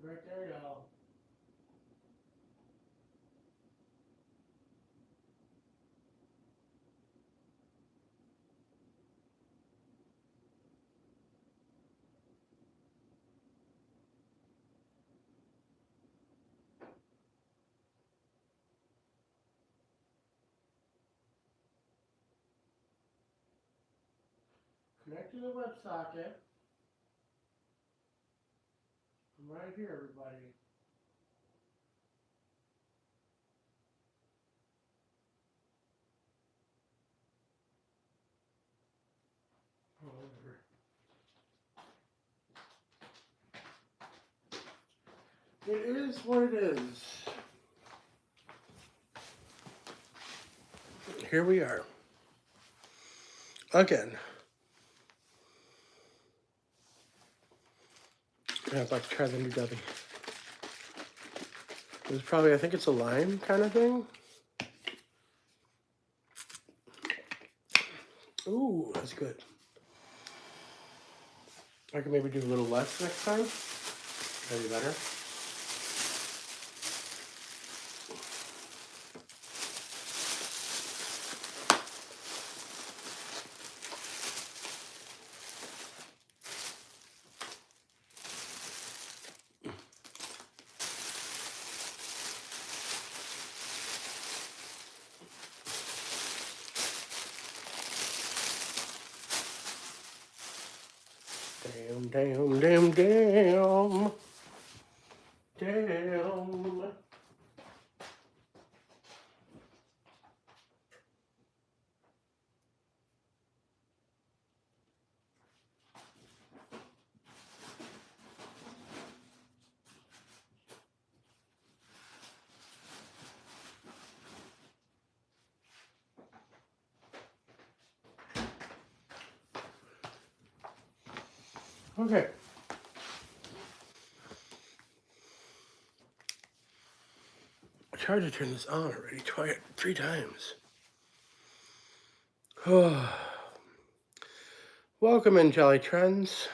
Right there, y'all. Connect to the WebSocket. I'm right here, everybody. Whatever. It is what it is. Here we are. Again. I'm about to try the new Debbie. It was probably, I think it's a lime kind of thing. Ooh, that's good. I can maybe do a little less next time. Maybe better. Damn, damn, damn, damn. Damn. Okay. I tried to turn this on already three times. Welcome in, Jolly Trends.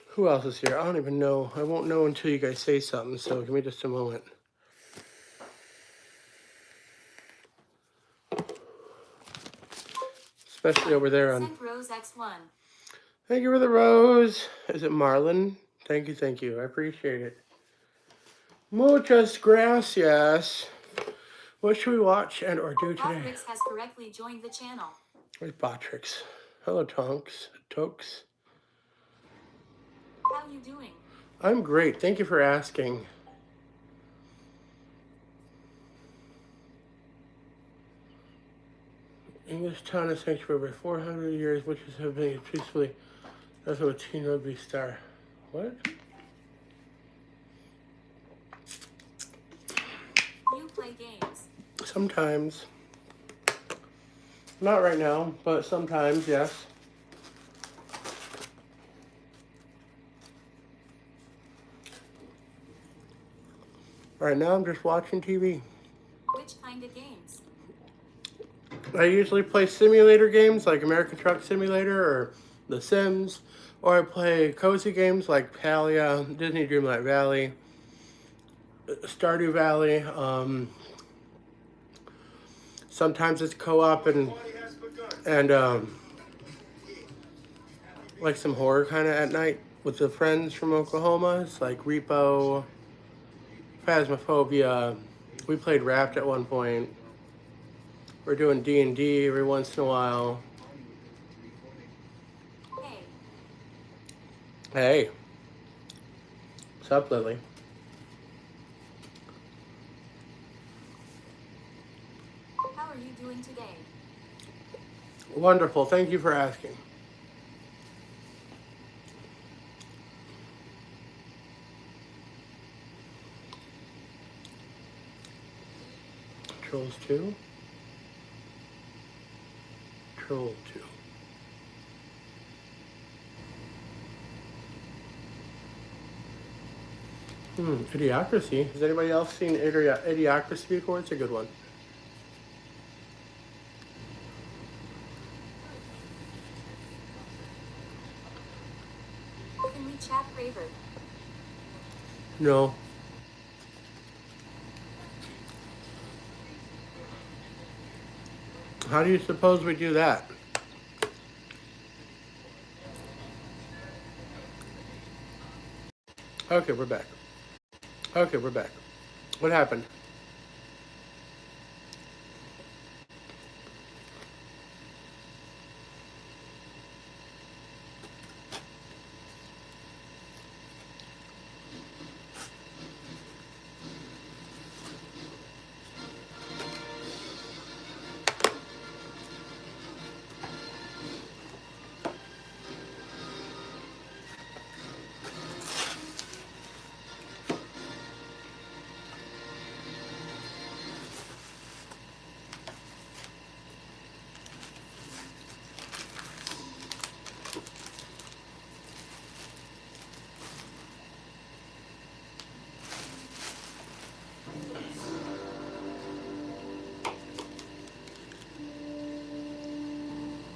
Who else is here? I don't even know. I won't know until you guys say something, so give me just a moment. Especially over there on... Rose X1. Thank you for the rose. Is it Marlon? Thank you. I appreciate it. Muchas gracias. What should we watch and or do today? Botrix has correctly joined the channel. Where's Botrix? Hello, Tonks. Tokes. How you doing? I'm great. Thank you for asking. English town is sanctuary for 400 years, witches have been peacefully. That's what a teen rugby star. What? You play games? Sometimes. Not right now, but sometimes, yes. Right now, I'm just watching TV. Which kind of games? I usually play simulator games like American Truck Simulator or The Sims, or I play cozy games like Palia, Disney Dreamlight Valley, Stardew Valley. Sometimes it's co-op and like some horror kind of at night with the friends from Oklahoma. It's like Repo, Phasmophobia. We played Raft at one point. We're doing D&D every once in a while. Hey. What's up, Lily? How are you doing today? Wonderful. Thank you for asking. Trolls 2. Troll 2. Idiocracy. Has anybody else seen Idiocracy before? It's a good one. Can we chat, Raver? No. How do you suppose we do that? Okay, we're back. Okay, we're back. What happened?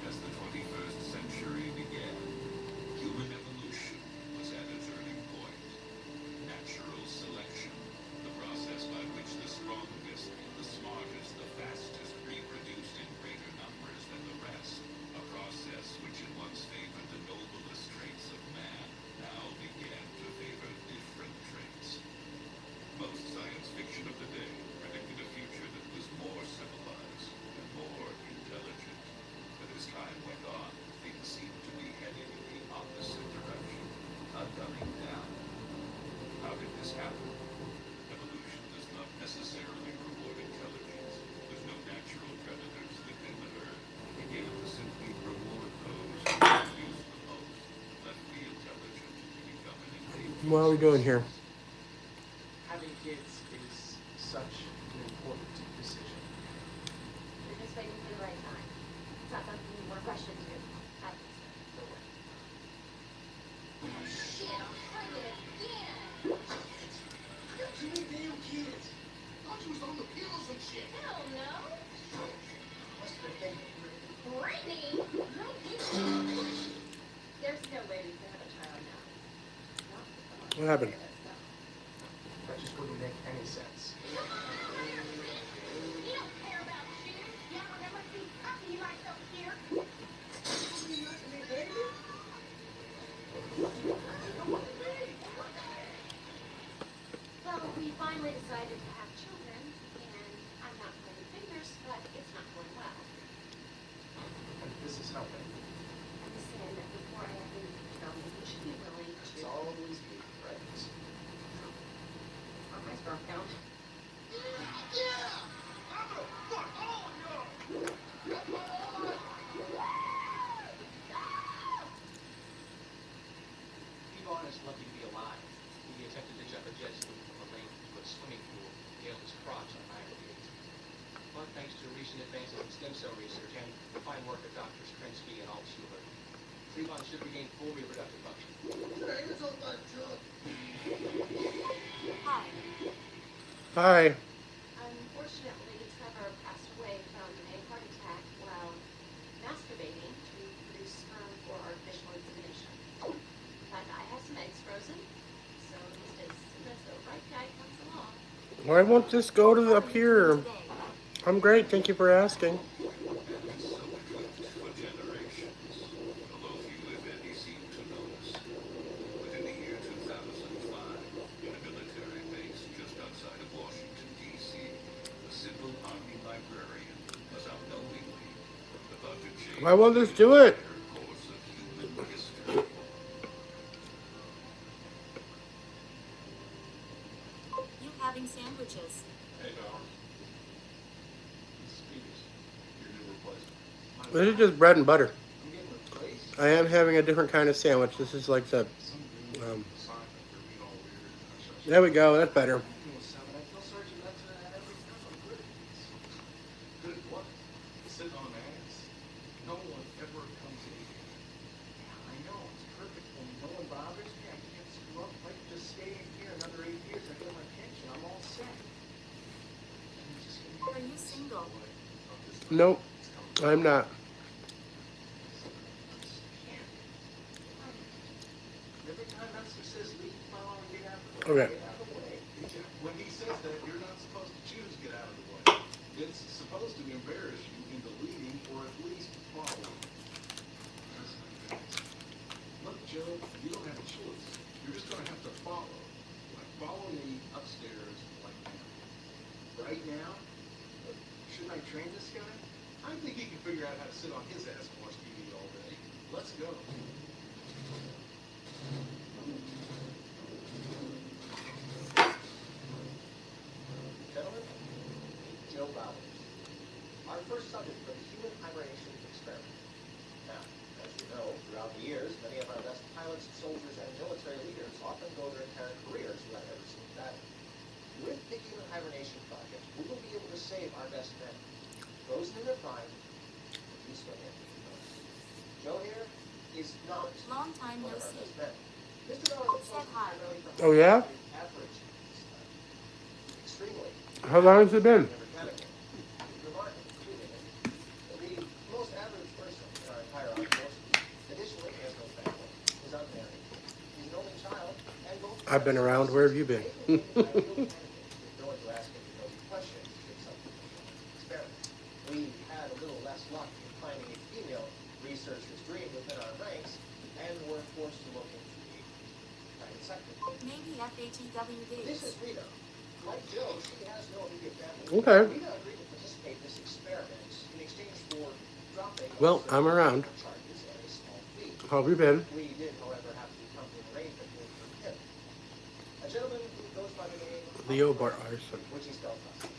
As the 21st century began, human evolution was at a turning point. Natural selection, the process by which the strongest, the smartest, the fastest reproduced in greater numbers than the rest, a process which had once favored the noblest traits of man, now began to favor different traits. Most science fiction of the day predicted a future that was more civilized and more intelligent. But as time went on, things seemed to be heading in the opposite direction, a dumbing down. How did this happen? Evolution does not necessarily reward intelligence. With no natural predators within the herd, it began to simply reward those who produced the most, left the intelligent to become an endangered What are we doing here? species. Having kids is such an important decision. You're just waiting for the right time. It's not something you want to rush into. I think so. Oh, shit, I'm pregnant again. Got too many damn kids. Thought you was on the pills and shit. Hell no. What's the thing? Brittany, there's no way we can have a child now. Not with What happened? That just wouldn't make any sense. You don't care about you. Yeah, well, there must be something you like up here. Well, we finally decided to have children, and I'm not pointing fingers, but it's not going well. And this is helping. I'm just saying that before I have any children, you should be willing It's to... always me, right? on my sperm count. Tbones is lucky to be alive. He attempted to jump a jet ski from a lake to a swimming pool, nailed his crotch on 9/8. But thanks to recent advances in stem cell research and the fine work of Doctors Krinsky and Altshuler, Tbones should regain full reproductive function. Hi. Hi. Unfortunately, Trevor passed away from a heart attack while masturbating to produce sperm for artificial insemination. But I have some eggs frozen, so just as soon as the right guy comes along. Why won't this go to How up are you here? doing today? I'm great, thank you for asking. And so it went for generations, although few, if any, seemed to notice. But in the year 2005, in a military base just outside of Washington, D.C., a simple Army librarian was unknowingly about to change Why won't this the do it? entire course of human history. You having sandwiches? Hey, Darn. This is Peters, your new replacement. This is just bread and butter. I'm getting replaced. I am having a different kind of sandwich. This is like the, there we go, that's better. Good at what? Sitting on an ass. No one ever comes in here. Yeah, I know, it's perfect when no one bothers me. I can't screw up. If I could just stay in here another 8 years, I get my pension. I'm all set. I'm just gonna- Are you single? Nope, I'm not. Every time Esther says leave, my mom get out. Okay. says that you're not supposed to choose get out of the way. It's supposed to embarrass you into leading or at least following. Look, Joe, you don't have a choice. You're just going to have to follow. Like, follow me upstairs like now. Right now? Shouldn't I train this guy? I think he can figure out how to sit on his ass and watch TV all day. Let's go. Gentlemen, Joe Bowers. Our first subject for the human hibernation experiment. Now, as you know, throughout the years, many of our best pilots, soldiers, and military leaders often go their entire careers without ever seeing battle. With the human hibernation project, we will be able to save our best men, frozen in their prime, and useful in. Joe here is not Long time one no of our see. best men. Mr. Bowers Said hi. Oh, yeah? Average. Extremely. How long has it been? The most average person in our entire armed forces. Additionally, he has no family, is unmarried. He's an only child, and both I've been around. Where have you been? no one to ask him no questions in some experiments. We had a little less luck in finding a female researcher's dream within our ranks, and were forced to look into the private sector. Maybe FHEW This is days. Rita. Like Joe, she has no immediate family. Okay. Rita agreed to participate in this experiment in exchange for dropping Well, I'm around. charges and a small fee. How have you been? We did, however, have to come to an arrangement with him. A gentleman who goes by the name of Leo Bartlarson. which he spelled us.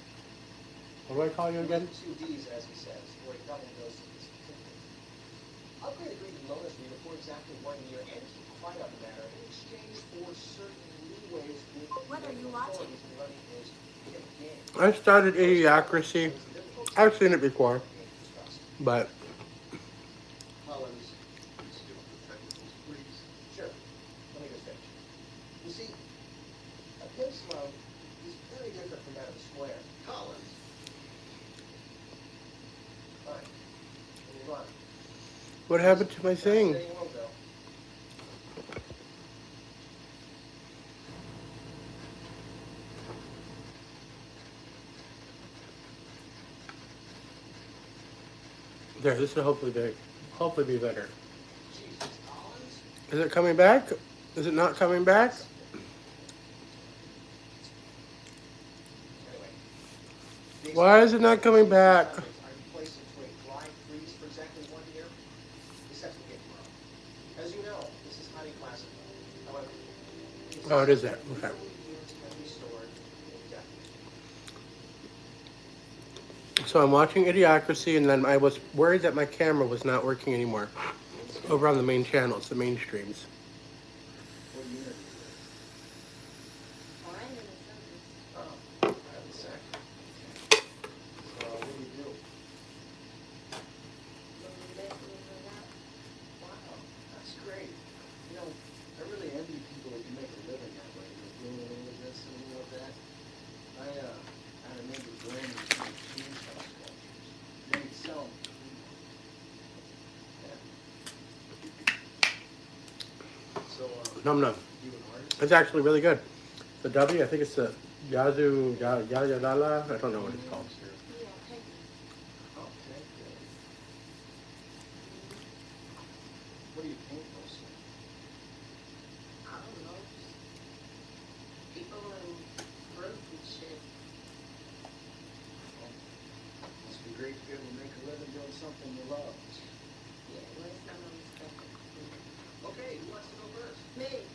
What do I call you again? 2 D's, as he says, for a double dose of his certificate. Upgrade agreed to loan us Rita for exactly 1 year and keep quiet on the matter in exchange for certain leeways with What are you watching? authorities in running his game. I started Idiocracy. I've seen it before, but Collins, please give up the technicals, please. Sure. Let me just finish. You see, a pencil is very different from that of a square. Collins. Fine. We'll move on. what happened to my thing? Fascinating world, though. There, this will hopefully be better. Jesus, Collins? Is it coming back? Is it not coming back? Anyway. The Why is it not coming back? Are placed into a dry freeze for exactly 1 year. The sets will get tomorrow. As you know, this is highly classified. However, Oh, it is that. Okay. units can be stored indefinitely. So I'm watching Idiocracy, and then I was worried that my camera was not working anymore. Over on the main channels, the main streams. What unit is it? Fine, and it's something. Oh, I have the sec. So, what do you do? Wow, that's great. You know, I really envy people that can make a living that way. Doing a little of this and a little of that. I remember growing these tombstone sculptures. They would sell them. Yeah. So, Num num. you an artist? It's actually really good. The W, I think it's the Yazoo Yayadala. I don't know what it's called. Yeah, thank you. Oh, thank you. What do you paint mostly? I don't know. People and fruit and shit. Must be great to be able to make a living doing something you love. Yeah, well, it's not unexpected. Okay, who wants to go first? Me.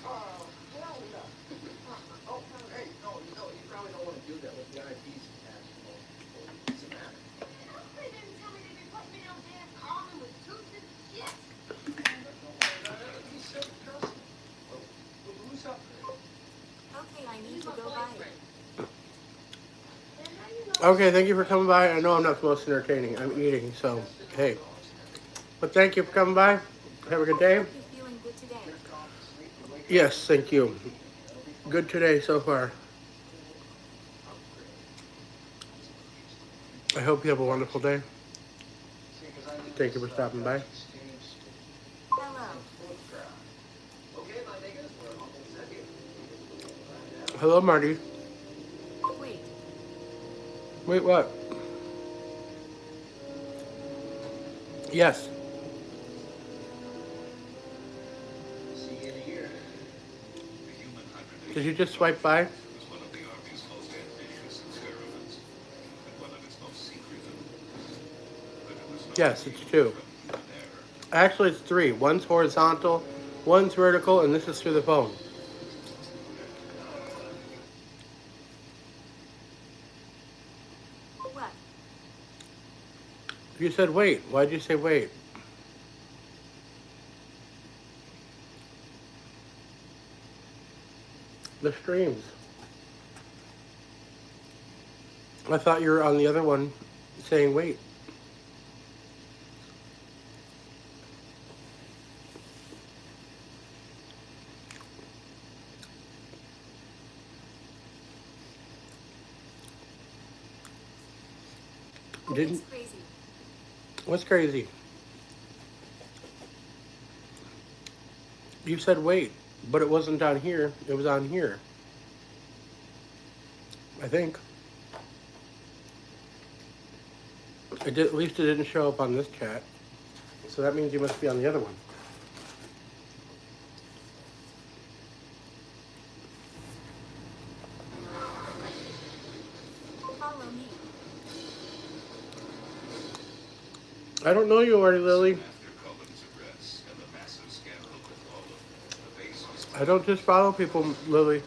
Oh, hell no. Oh, hey, no, you probably don't want to do that with the IPs attached. What's the matter? They didn't tell me they'd be putting me on damn common with tooth and shit. Don't worry about it. He's so trust me. Well, who's up? Okay, I need to go by. Okay, thank you for coming by. I know I'm not the most entertaining. I'm eating, so hey. But thank you for coming by. Have a good day. Hope you're feeling good today. Yes, thank you. Good today so far. I hope you have a wonderful day. Thank you for stopping by. Hello, Marty. Wait, Wait, what? Yes. See you in a year. The human hybridization Did you just swipe by? was one of the Army's most ambitious experiments, and one of its most secretive. But it was not Yes, it's immune 2. from human error. Actually, it's 3. One's horizontal, one's vertical, and this is through the phone. what? You said wait. Why'd you say wait? The streams. I thought you were on the other one saying wait. Didn't. It's crazy. What's crazy? You said wait, but it wasn't down here. It was on here. I think. It did, at least it didn't show up on this chat. So that means you must be on the other one. Follow me. I don't know you already, Lily. After Cullen's arrest and the massive scandal that followed, the base was I don't just follow people, Lily. It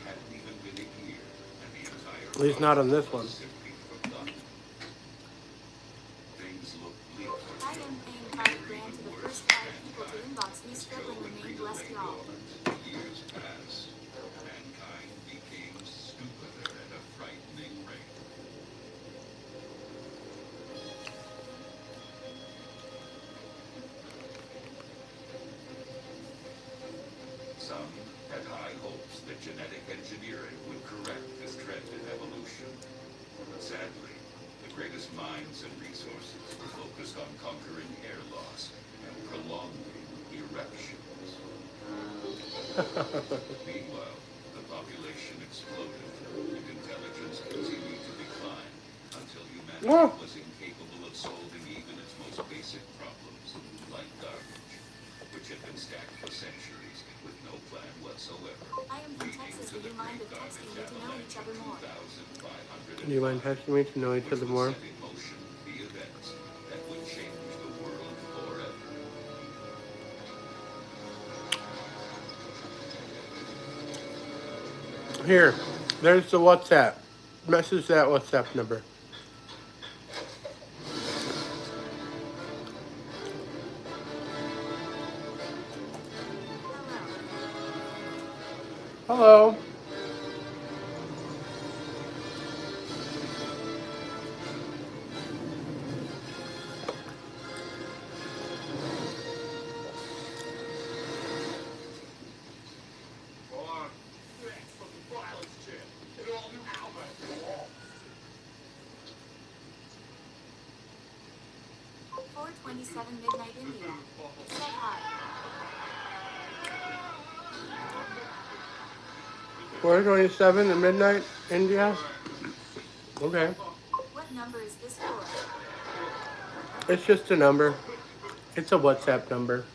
hadn't even been a year, and the entire At least not on this project one. was simply forgotten. Things looked bleak for I am paying $5,000 to the first 5 people to inbox me struggling remain blessed y'all. years passed. Mankind became stupider at a frightening rate. Some had high hopes that genetic engineering would correct this trend in evolution. But sadly, the greatest minds and resources were focused on conquering hair loss and prolonging erections. Meanwhile, the population exploded and intelligence continued to decline until humanity was incapable of solving even its most basic problems, like garbage, which had been stacked for centuries with no plan whatsoever. I am from Texas. Would you mind if texting me to know each other more? Do you mind texting me to know each other more? Set in motion the events that would change the world forever. Here, there's the WhatsApp. Message that WhatsApp number. Hello. Hello. Four 4:27 midnight India. Set high. 4:27 at midnight, India. Okay. What number is this for? It's just a number. It's a WhatsApp number.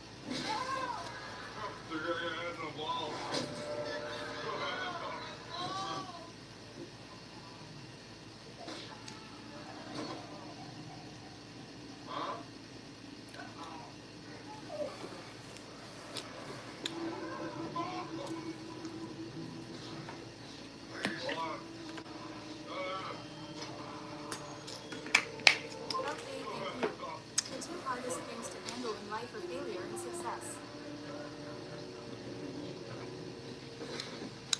Okay, thank you. The 2 hardest things to handle in life are failure and success.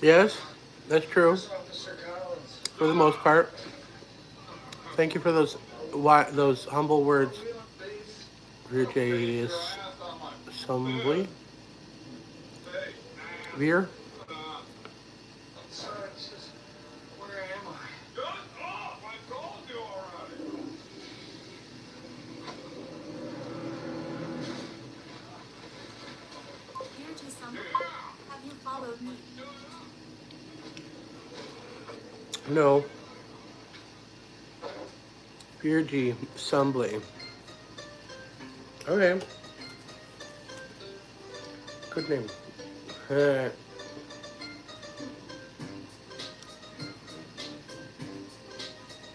Yes, that's true. For the most part. Thank you for those humble words, Virgis Sumbly. Veer. Where am I? Shut up! I told you already! Here to some. Have you followed me? No. Beardy Sumbly. Okay. Good name.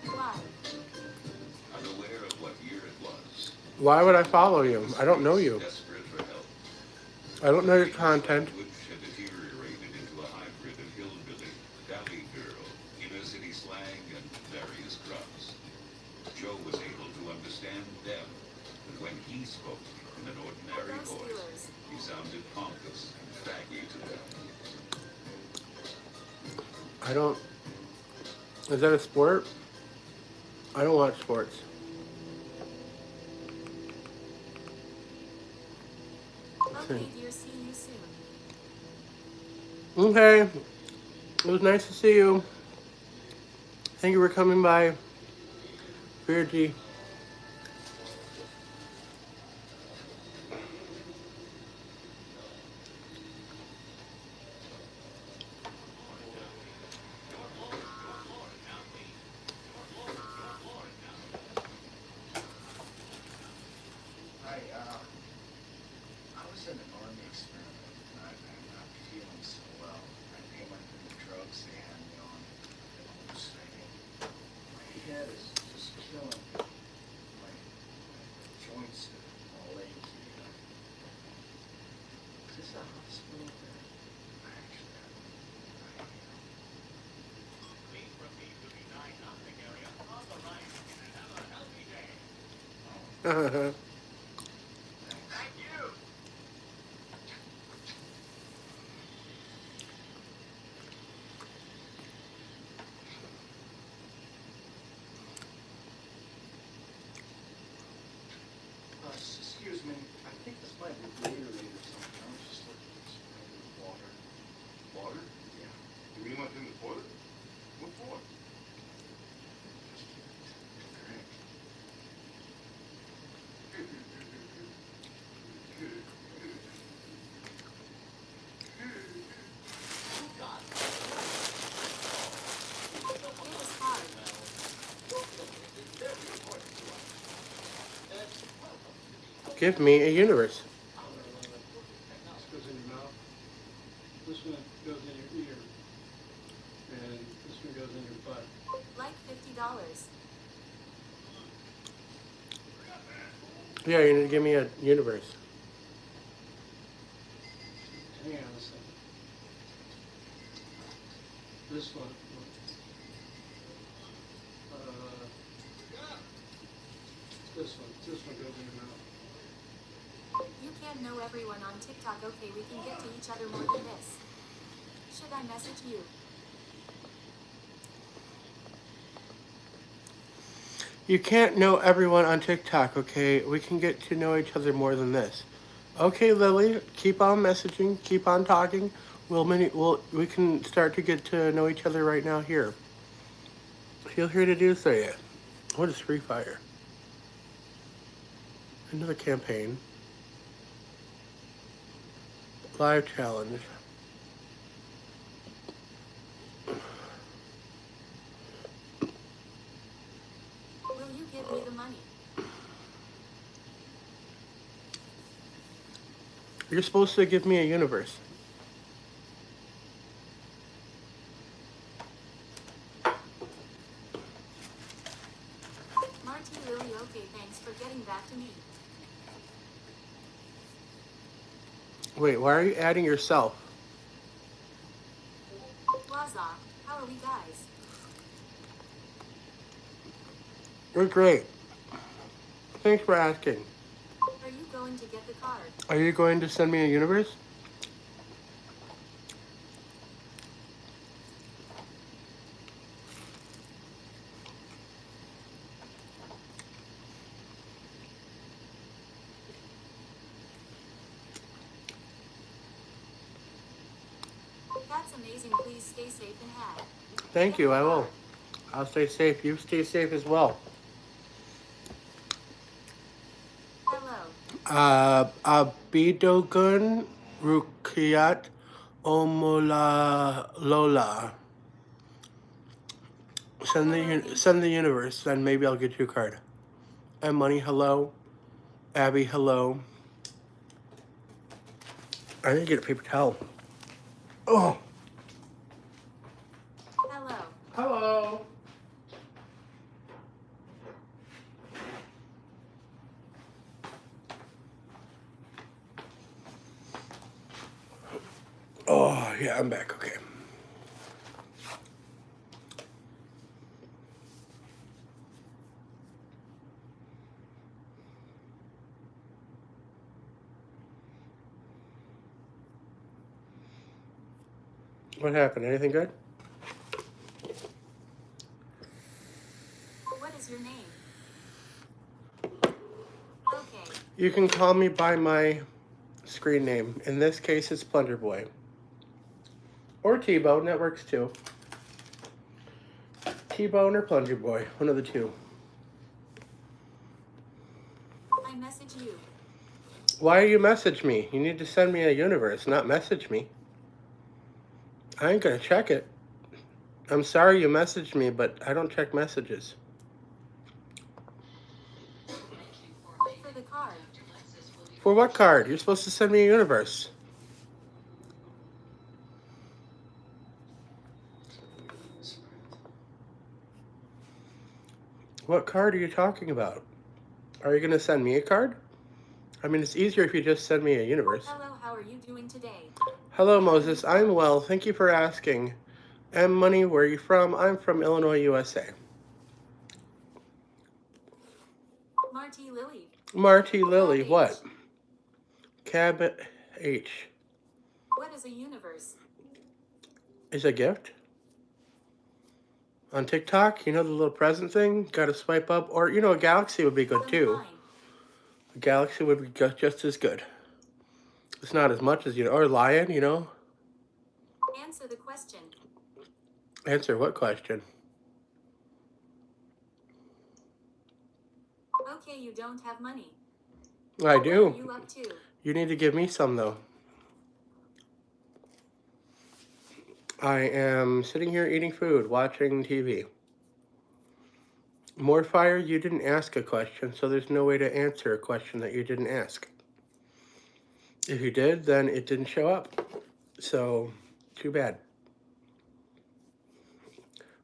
Why? Unaware of what year it was, Why would I follow you? I don't know you. desperate for help. I don't know your English content. language had deteriorated into a hybrid of hillbilly, valley girl, inner city slang, and various grunts. Joe was able to understand them, but when he spoke in an ordinary Go voice, Steelers. he sounded pompous and faggy to them. I don't. Is that a sport? I don't watch sports. Okay, dear, see you soon. Okay. It was nice to see you. Thank you for coming by. Beardy. I was in an army experiment, and I'm not feeling so well. I think I might have been the drugs they had me on. I'm hallucinating. My head is just killing me. My joints are all achy. Is this a hospital bed? Actually, I excuse me, I think this might be Gatorade or something. I was just looking for some regular water. Water? Yeah, You mean what's in the toilet? What for? just to drink. It was hard. Give me a universe. This goes in your mouth. This one goes in your ear. And this one goes in your butt. Like $50. Yeah, you need to give me a universe. Hang on a second. This one. This one goes in your mouth. You can't know everyone on TikTok. Okay, we can get to each other more than this. Should I message you? You can't know everyone on TikTok, okay? We can get to know each other more than this. Okay, Lily, keep on messaging, keep on talking. We can start to get to know each other right now here. Feel free to do so, yeah. What is Free Fire? Another campaign. Live challenge. Will you give me the money? You're supposed to give me a universe. Marty Lily, okay, thanks for getting back to me. Wait, why are you adding yourself? Waza, how are we guys? You're great. Thanks for asking. Are you going to get the card? Are you going to send me a universe? That's amazing. Please stay safe and happy. Thank you, I will. I'll stay safe. You stay safe as well. Hello. Abidogun Rukiat Omula Lola. Send the universe, then maybe I'll get you a card. And money, hello. Abby, hello. I need to get a paper towel. Oh. Hello. Hello. Oh, yeah, I'm back. Okay. What happened? Anything good? What is your name? Okay. You can call me by my screen name. In this case, it's Plunger Boy. Or T-Bone, that works too. T-Bone or Plunger Boy, one of the two. I message you. Why you message me? You need to send me a universe, not message me. I ain't gonna check it. I'm sorry you messaged me, but I don't check messages. For the card. For what card? You're supposed to send me a universe. What card are you talking about? Are you gonna send me a card? I mean, it's easier if you just send me a universe. Hello, how are you doing today? Hello, Moses. I'm well. Thank you for asking. M Money, where are you from? I'm from Illinois, USA. Marty Lily. Marty Lily, Cab what? H. Cab H. What is a universe? Is a gift? On TikTok, you know the little present thing? Gotta swipe up. Or, you know, a galaxy would be good Then too. fine. A galaxy would be just as good. It's not as much as, you know, or lion, you know? Answer the question. Answer what question? Okay, you don't have money. I What are do. you up to? You need to give me some, though. I am sitting here eating food, watching TV. More fire, you didn't ask a question, so there's no way to answer a question that you didn't ask. If you did, then it didn't show up. So, too bad.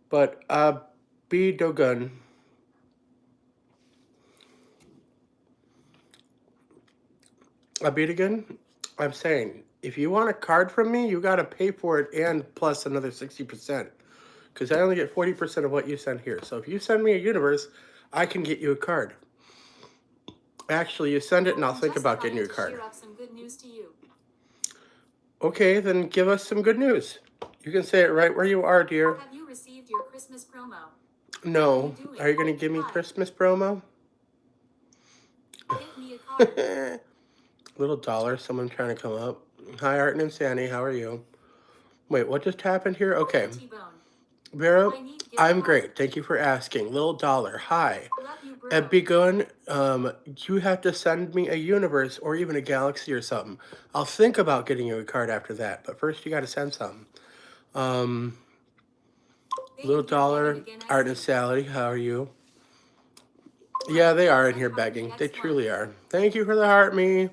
But, B. Dogun. Again, I'm saying, if you want a card from me, you gotta pay for it and plus another 60%. Because I only get 40% of what you send here. So if you send me a universe, I can get you a card. Actually, you send it and I'll I'm think just about getting you a trying to card. cheer up some good news to you. Okay, then give us some good news. You can say it right where you are, dear. Have you received your Christmas promo? No. How are you doing? Are you gonna give me Hi. Christmas promo? Give me a card. Little dollar, someone trying to come up. Hi, Art and Sandy, how are you? Wait, what just happened here? Okay. T-Bone. Vera, I need gift I'm card. great. Thank you for asking. Little dollar, hi. Love you, bro. Begun, you have to send me a universe or even a galaxy or something. I'll think about getting you a card after that, but first you got to send something. They Little in here dollar, begging again, I Art and see. Sally, how are you? Yeah, they are in here begging. They truly are. Thank you for the heart, me.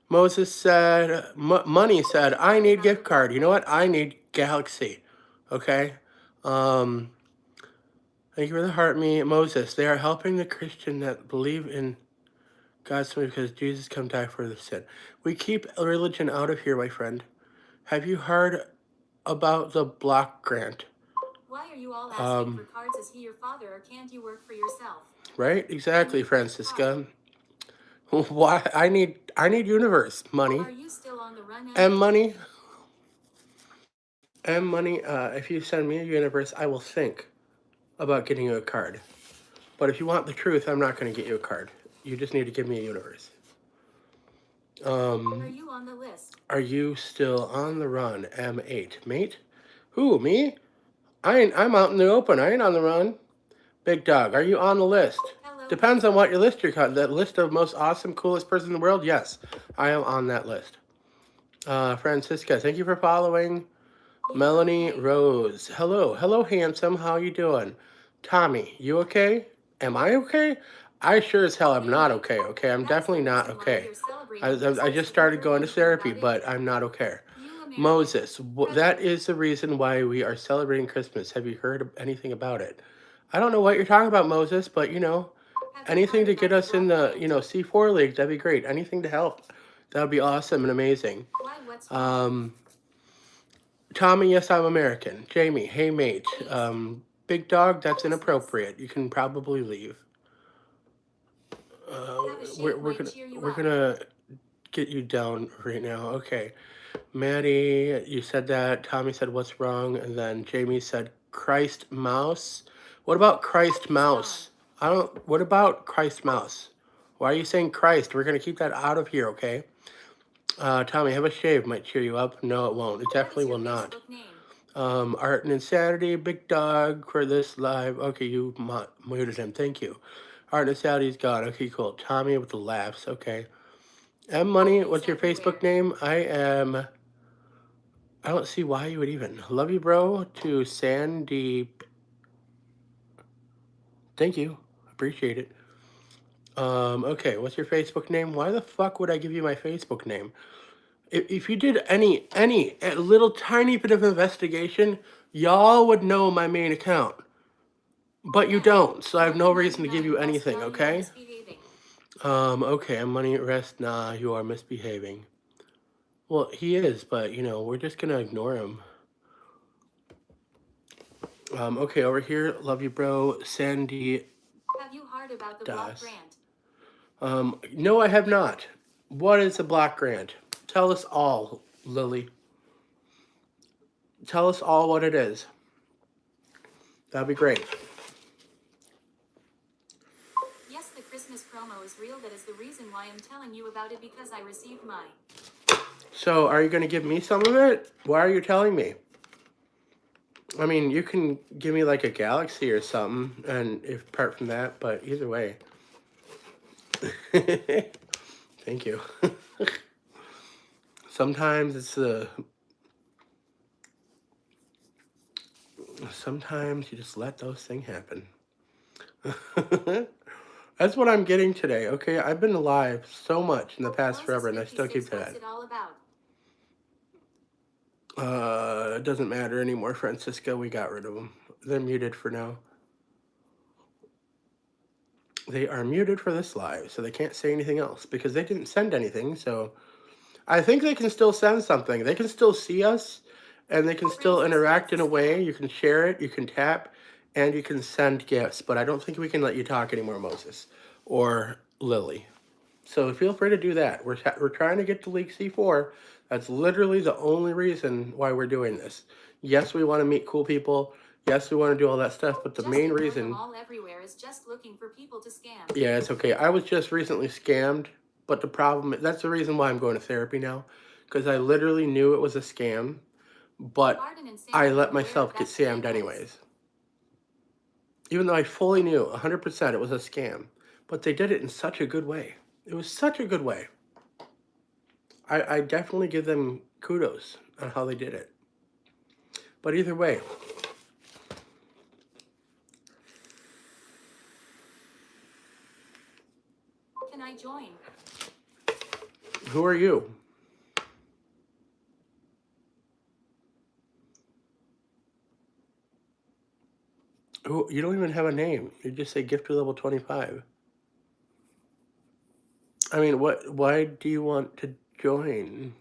Moses said, Money said, I need gift card. You know what? I need galaxy. Okay? Thank you for the heart, me. Moses, they are helping the Christian that believe in God's son because Jesus come die for the sin. We keep religion out of here, my friend. Have you heard about the block grant? Why are you all asking for cards? Is he your father or can't you work for yourself? Right? Exactly, Francisca. Why? I need universe money. Are you still on the run? And money. And money, if you send me a universe, I will think about getting you a card. But if you want the truth, I'm not going to get you a card. You just need to give me a universe. Are you on the list? Are you still on the run, M8? Mate? Who, me? I'm out in the open. I ain't on the run. Big dog, are you on the list? Hello. Depends on what your list you're cutting. That list of most awesome, coolest person in the world? Yes, I am on that list. Francisca, thank you for following. Melanie Rose. Hello. Hello, handsome. How you doing? Tommy, you okay? Am I okay? I sure as hell am not okay, okay? I'm definitely not okay. I just started going to therapy, but I'm not okay. Moses, that is the reason why we are celebrating Christmas. Have you heard anything about it? I don't know what you're talking about, Moses, but anything to get us in the, C4 league, that'd be great. Anything to help. That would be awesome and amazing. Tommy, yes, I'm American. Jamie, hey mate. Big dog, that's inappropriate. You can probably leave. We're gonna get you down right now. Okay. Maddie, you said that. Tommy said what's wrong, and then Jamie said Christ Mouse. What about Christ Mouse? I don't. What about Christ Mouse? Why are you saying Christ? We're gonna keep that out of here, okay? Tommy, have a shave. Might cheer you up. No, it won't. It definitely will not. Art and Insanity, Big Dog for this live. Okay, you muted him. Thank you. Art and Insanity's gone. Okay, cool. Tommy with the laughs. Okay. M Money, what's your Facebook name? I don't see why you would even. Love you, bro. To Sandeep. Thank you. Appreciate it. Okay, what's your Facebook name? Why the fuck would I give you my Facebook name? If you did any a little tiny bit of investigation, y'all would know my main account. But you don't, so I have no reason to give you anything, okay? Okay, I'm money rest. Nah, you are misbehaving. Well, he is, but we're just gonna ignore him. Okay, over here, love you, bro. Sandy. Have you heard about the block grant? No, I have not. What is a block grant? Tell us all, Lily. Tell us all what it is. That'd be great. Yes, the Christmas promo is real. That is the reason why I'm telling you about it, because I received mine. So, are you going to give me some of it? Why are you telling me? I mean, you can give me like a galaxy or something, and if apart from that, but either way. Thank you. Sometimes it's sometimes you just let those things happen. That's what I'm getting today, okay? I've been alive so much in the past forever, and I still keep that. What's it all about? It doesn't matter anymore, Francisco. We got rid of them. They're muted for now. They are muted for this live, so they can't say anything else because they didn't send anything. So I think they can still send something. They can still see us, and they can still interact in a way. You can share it, you can tap, and you can send gifts. But I don't think we can let you talk anymore, Moses or Lily. So feel free to do that. We're trying to get to League C4. That's literally the only reason why we're doing this. Yes, we want to meet cool people. Yes, we want to do all that stuff, but the main reason... all everywhere is just looking for people to scam. Yeah, it's okay. I was just recently scammed, but the problem... That's the reason why I'm going to therapy now, because I literally knew it was a scam, but I let myself get scammed anyways. Even though I fully knew 100% it was a scam, but they did it in such a good way. It was such a good way. I definitely give them kudos on how they did it. But either way. Can I join? Who are you? Who, you don't even have a name. You just say gift to level 25. I mean, why do you want to join?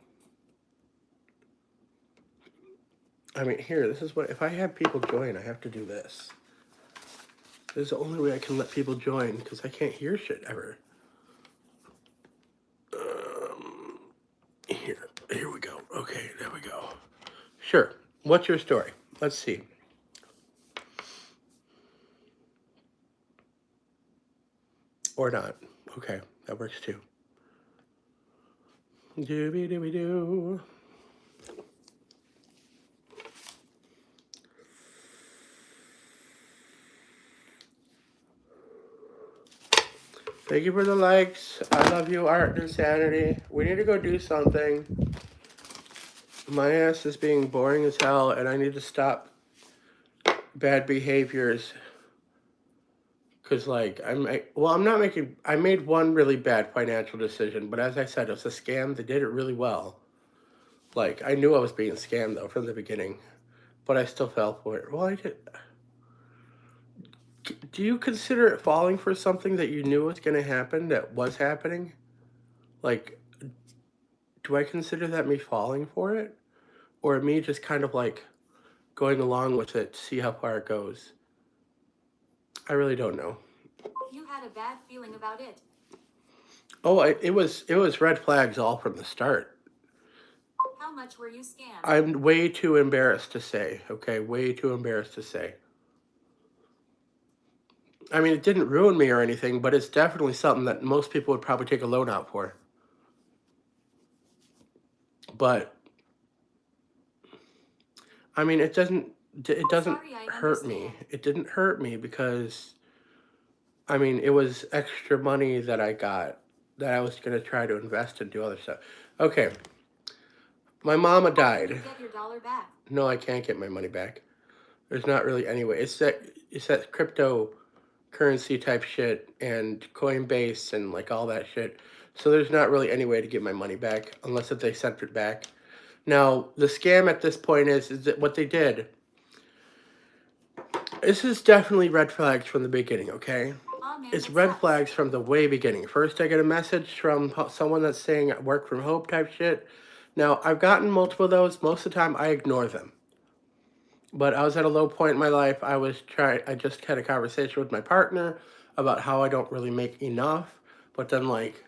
I mean, here, this is what, if I have people join, I have to do this. This is the only way I can let people join, because I can't hear shit ever. Here we go. Okay, there we go. Sure. What's your story? Let's see. Or not. Okay, that works too. Dooby-dooby-doo. Thank you for the likes. I love you, Art and Insanity. We need to go do something. My ass is being boring as hell, and I need to stop bad behaviors. Cause like I'm not making. I made one really bad financial decision, but as I said, it was a scam. They did it really well. Like I knew I was being scammed though from the beginning, but I still fell for it. Well, I did. Do you consider it falling for something that you knew was going to happen that was happening? Like, do I consider that me falling for it, or me just kind of like going along with it to see how far it goes? I really don't know. You had a bad feeling about it. Oh, it was red flags all from the start. How much were you scammed? I'm way too embarrassed to say. Okay, way too embarrassed to say. I mean, it didn't ruin me or anything, but it's definitely something that most people would probably take a loan out for. But I mean, it doesn't Sorry, I hurt me. understand. It didn't hurt me because I mean, it was extra money that I got that I was going to try to invest and do other stuff. Okay, my mama You died. get your dollar back. No, I can't get my money back. There's not really any way. It's that cryptocurrency type shit and Coinbase and like all that shit. So there's not really any way to get my money back unless if they sent it back. Now the scam at this point is that what they did. This is definitely red flags from the beginning. Okay, Aw, man, it's that red sucks. flags from the way beginning. First, I get a message from someone that's saying work from home type shit. Now I've gotten multiple of those. Most of the time, I ignore them. But I was at a low point in my life. I just had a conversation with my partner about how I don't really make enough. But then, like,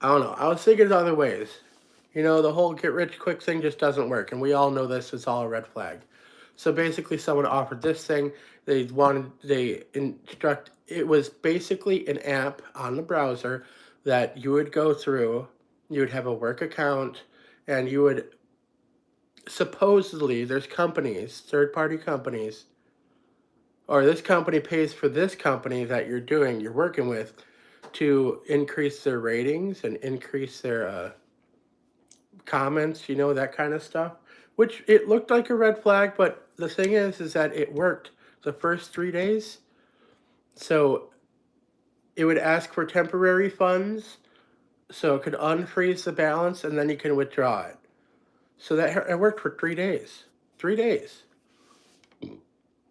I don't know. I was thinking of other ways. You know, the whole get rich quick thing just doesn't work. And we all know this is all a red flag. So basically, someone offered this thing. It was basically an app on the browser that you would go through. You would have a work account and you would supposedly there's companies, third party companies, or this company pays for this company that you're working with to increase their ratings and increase their comments, that kind of stuff. Which it looked like a red flag, but the thing is that it worked the first 3 days. So it would ask for temporary funds, so it could unfreeze the balance and then you can withdraw it. So that it worked for 3 days. 3 days.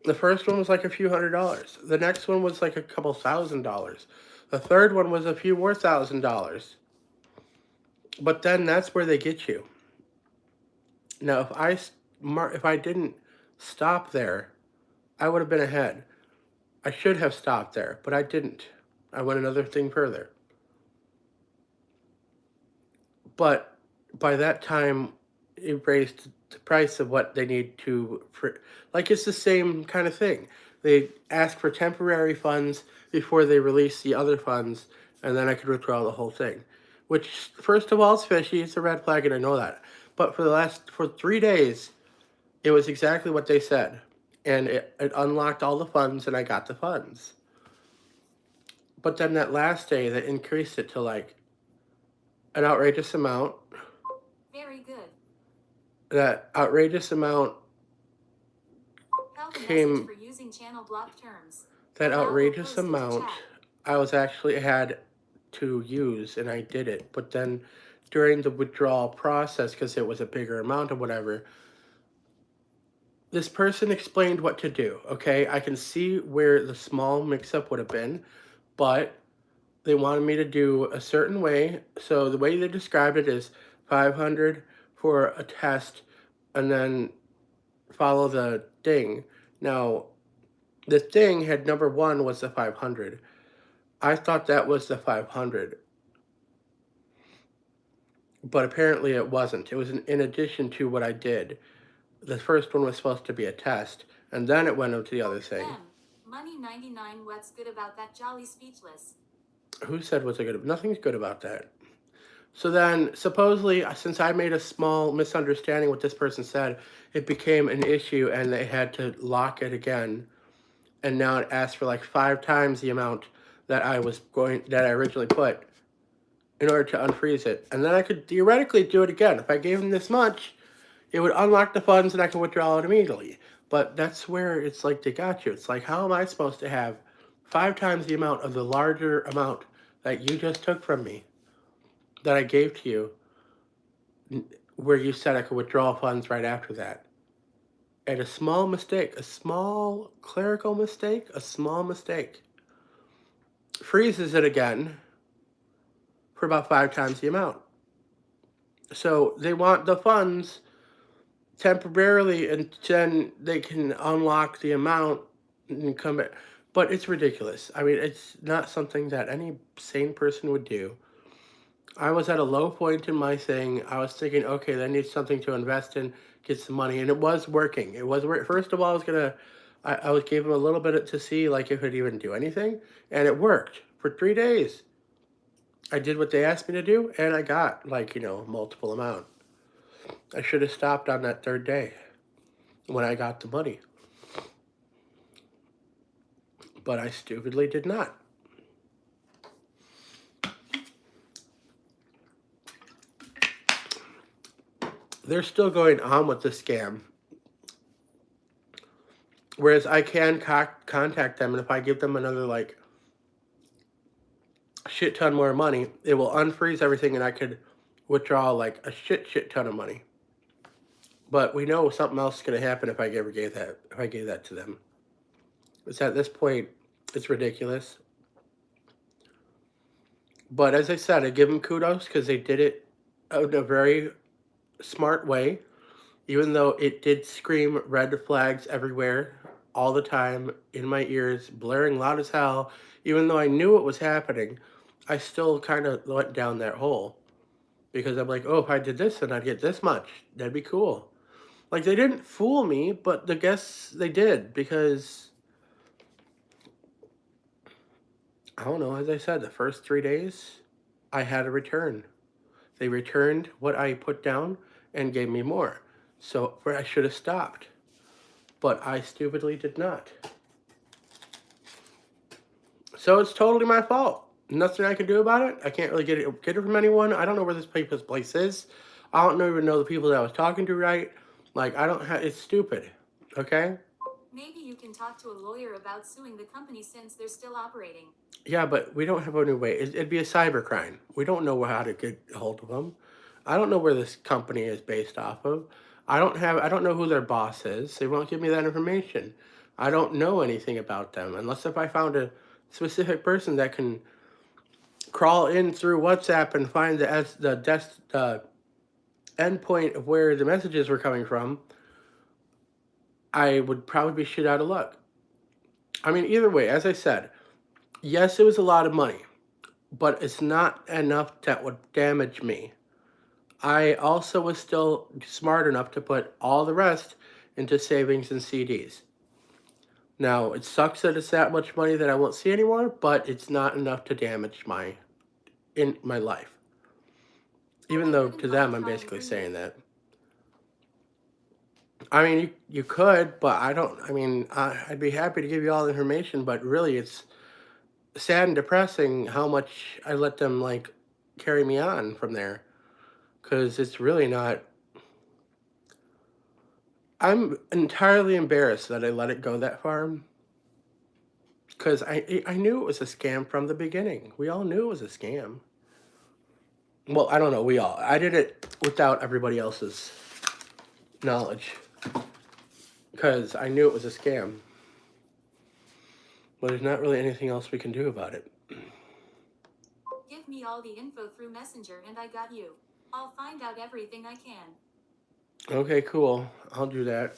The first one was like a few $100s. The next one was like a couple $1,000s. The third one was a few more $1,000s. But then that's where they get you. Now, if I didn't stop there, I would have been ahead. I should have stopped there, but I didn't. I went another thing further. But by that time, it raised the price of what they need to. Like it's the same kind of thing. They ask for temporary funds before they release the other funds, and then I could withdraw the whole thing. Which, first of all, is fishy. It's a red flag, and I know that. But for 3 days, it was exactly what they said, and it unlocked all the funds, and I got the funds. But then that last day, they increased it to like an outrageous amount. Very good. That outrageous amount Help message came. for using channel block terms. That Allow will outrageous post it to amount chat. I was actually had to use, and I did it. But then during the withdrawal process, because it was a bigger amount or whatever, this person explained what to do. Okay, I can see where the small mix-up would have been, but they wanted me to do a certain way. So the way they described it is 500 for a test, and then follow the thing. Now, the thing had number one was the 500. I thought that was the 500, but apparently it wasn't. It was in addition to what I did. The first one was supposed to be a test, and then it went into the other thing. Money 99. What's good about that? Jolly speechless. Who said what's good? Nothing's good about that. So then, supposedly, since I made a small misunderstanding what this person said, it became an issue, and they had to lock it again. And now it asks for like 5 times the amount that I originally put in order to unfreeze it. And then I could theoretically do it again. If I gave them this much, it would unlock the funds and I could withdraw it immediately. But that's where it's like they got you. It's like, how am I supposed to have 5 times the amount of the larger amount that you just took from me, that I gave to you, where you said I could withdraw funds right after that? And a small mistake, a small clerical mistake, a small mistake, freezes it again for about 5 times the amount. So they want the funds temporarily, and then they can unlock the amount and come back. But it's ridiculous. I mean, it's not something that any sane person would do. I was at a low point in my thing. I was thinking, okay, I need something to invest in, get some money, and it was working. It was first of all, I was gave them a little bit to see like if it even do anything, and it worked for 3 days. I did what they asked me to do, and I got like multiple amount. I should have stopped on that third day when I got the money, but I stupidly did not. They're still going on with the scam. Whereas I can contact them, and if I give them another like shit ton more money, it will unfreeze everything, and I could withdraw like a shit ton of money. But we know something else is going to happen if I ever gave that. If I gave that to them, it's at this point, it's ridiculous. But as I said, I give them kudos because they did it in a very smart way. Even though it did scream red flags everywhere, all the time, in my ears, blaring loud as hell, even though I knew it was happening, I still kind of went down that hole. Because I'm like, oh, if I did this, then I'd get this much. That'd be cool. Like, they didn't fool me, but I guess they did, because, I don't know, as I said, the first 3 days, I had a return. They returned what I put down and gave me more. So I should have stopped. But I stupidly did not. So it's totally my fault. Nothing I can do about it. I can't really get it from anyone. I don't know where this place is. I don't even know the people that I was talking to right. Like, I don't have, it's stupid. Okay? Maybe you can talk to a lawyer about suing the company since they're still operating. Yeah, but we don't have any way. It'd be a cybercrime. We don't know how to get a hold of them. I don't know where this company is based off of. I don't know who their boss is. They won't give me that information. I don't know anything about them unless if I found a specific person that can crawl in through WhatsApp and find the endpoint of where the messages were coming from. I would probably be shit out of luck. I mean, either way, as I said, yes, it was a lot of money, but it's not enough that would damage me. I also was still smart enough to put all the rest into savings and CDs. Now, it sucks that it's that much money that I won't see anymore, but it's not enough to damage my life. Even though to them, I'm basically saying that. I mean, you could, but I don't. I mean, I'd be happy to give you all the information, but really, it's sad and depressing how much I let them like carry me on from there, because it's really not. I'm entirely embarrassed that I let it go that far, because I knew it was a scam from the beginning. We all knew it was a scam. Well, I don't know. I did it without everybody else's knowledge, because I knew it was a scam. But there's not really anything else we can do about it. Give me all the info through Messenger and I got you. I'll find out everything I can. Okay, cool. I'll do that.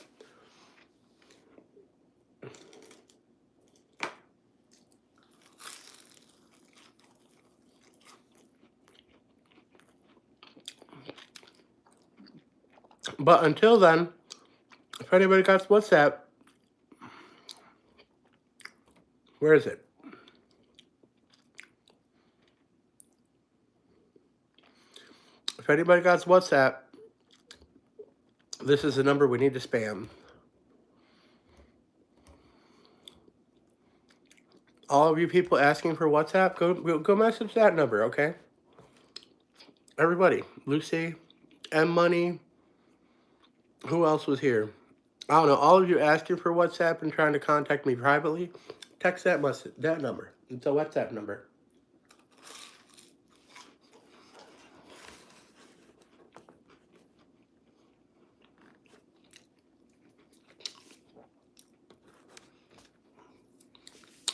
But until then, if anybody got WhatsApp, where is it? If anybody got WhatsApp, this is the number we need to spam. All of you people asking for WhatsApp, go message that number, okay? Everybody, Lucy, M Money, Who else was here? I don't know. All of you asking for WhatsApp and trying to contact me privately, text that number. It's a WhatsApp number.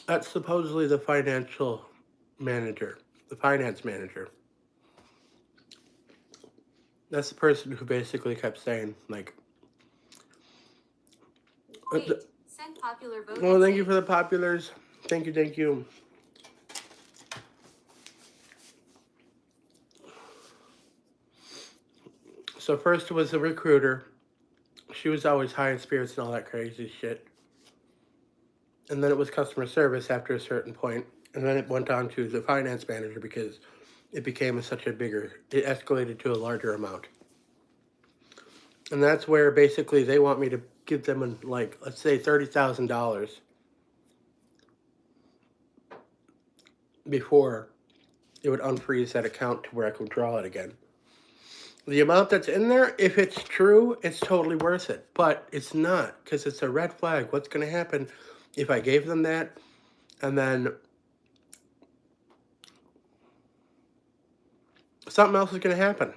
That's supposedly the financial manager, the finance manager. That's the person who basically kept saying, like, Wait, send popular vote. oh, at thank you 8. for the populars. Thank you, thank you. So first was the recruiter. She was always high in spirits and all that crazy shit. And then it was customer service after a certain point. And then it went on to the finance manager because it became such a bigger, it escalated to a larger amount. And that's where basically they want me to give them, like, let's say $30,000 before it would unfreeze that account to where I could withdraw it again. The amount that's in there, if it's true, it's totally worth it. But it's not, because it's a red flag. What's going to happen if I gave them that and then something else is going to happen?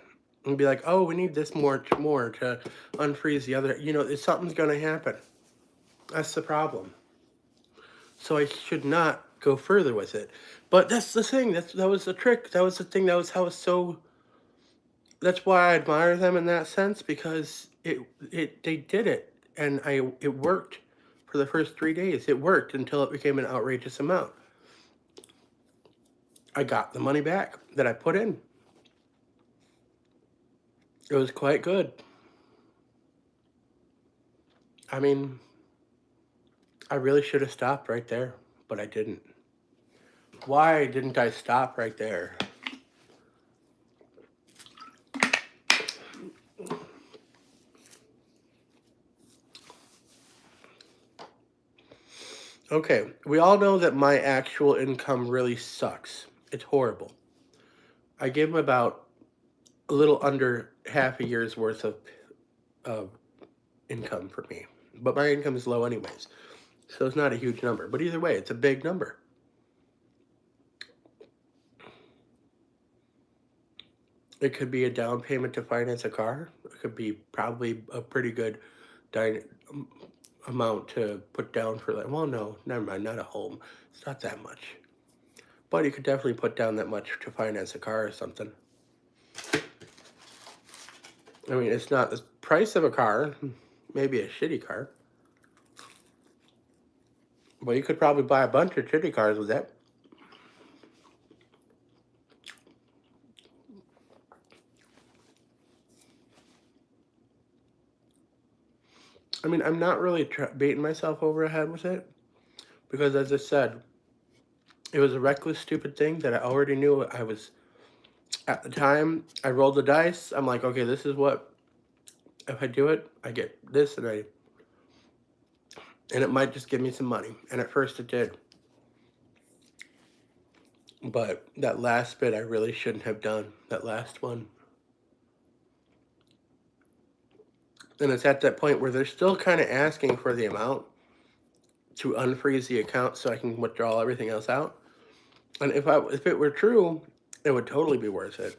And be like, oh, we need this more to unfreeze the other. Something's going to happen. That's the problem. So I should not go further with it. But that's the thing. That was the trick. That was the thing. That was how it's so. That's why I admire them in that sense, because they did it, and it worked for the first 3 days. It worked until it became an outrageous amount. I got the money back that I put in. It was quite good. I mean, I really should have stopped right there, but I didn't. Why didn't I stop right there? Okay, we all know that my actual income really sucks. It's horrible. I gave them about a little under half a year's worth of income for me. But my income is low anyways. So it's not a huge number. But either way, it's a big number. It could be a down payment to finance a car. It could be probably a pretty good amount to put down for, like, well, no, never mind, not a home. It's not that much. But you could definitely put down that much to finance a car or something. I mean, it's not the price of a car, maybe a shitty car. But you could probably buy a bunch of shitty cars with that. I mean, I'm not really beating myself over the head with it. Because as I said, it was a reckless, stupid thing that I already knew I was. At the time, I rolled the dice. I'm like, okay, this is what, if I do it, I get this, and it might just give me some money. And at first it did. But that last bit I really shouldn't have done. That last one. And it's at that point where they're still kind of asking for the amount to unfreeze the account so I can withdraw everything else out. And if it were true, it would totally be worth it.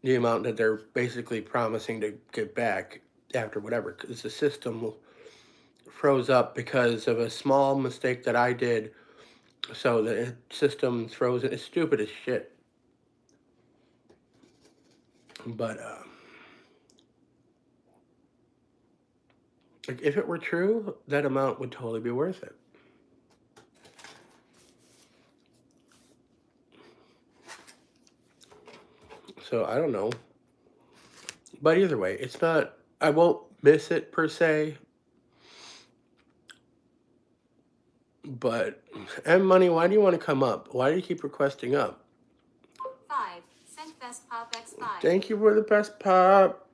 The amount that they're basically promising to get back after whatever, because the system froze up because of a small mistake that I did. So the system throws it. It's stupid as shit. But if it were true, that amount would totally be worth it. So I don't know. But either way, it's not, I won't miss it per se. But, M Money, why do you want to come up? Why do you keep requesting up? 5. Send best pop X5. Thank you for the best pop.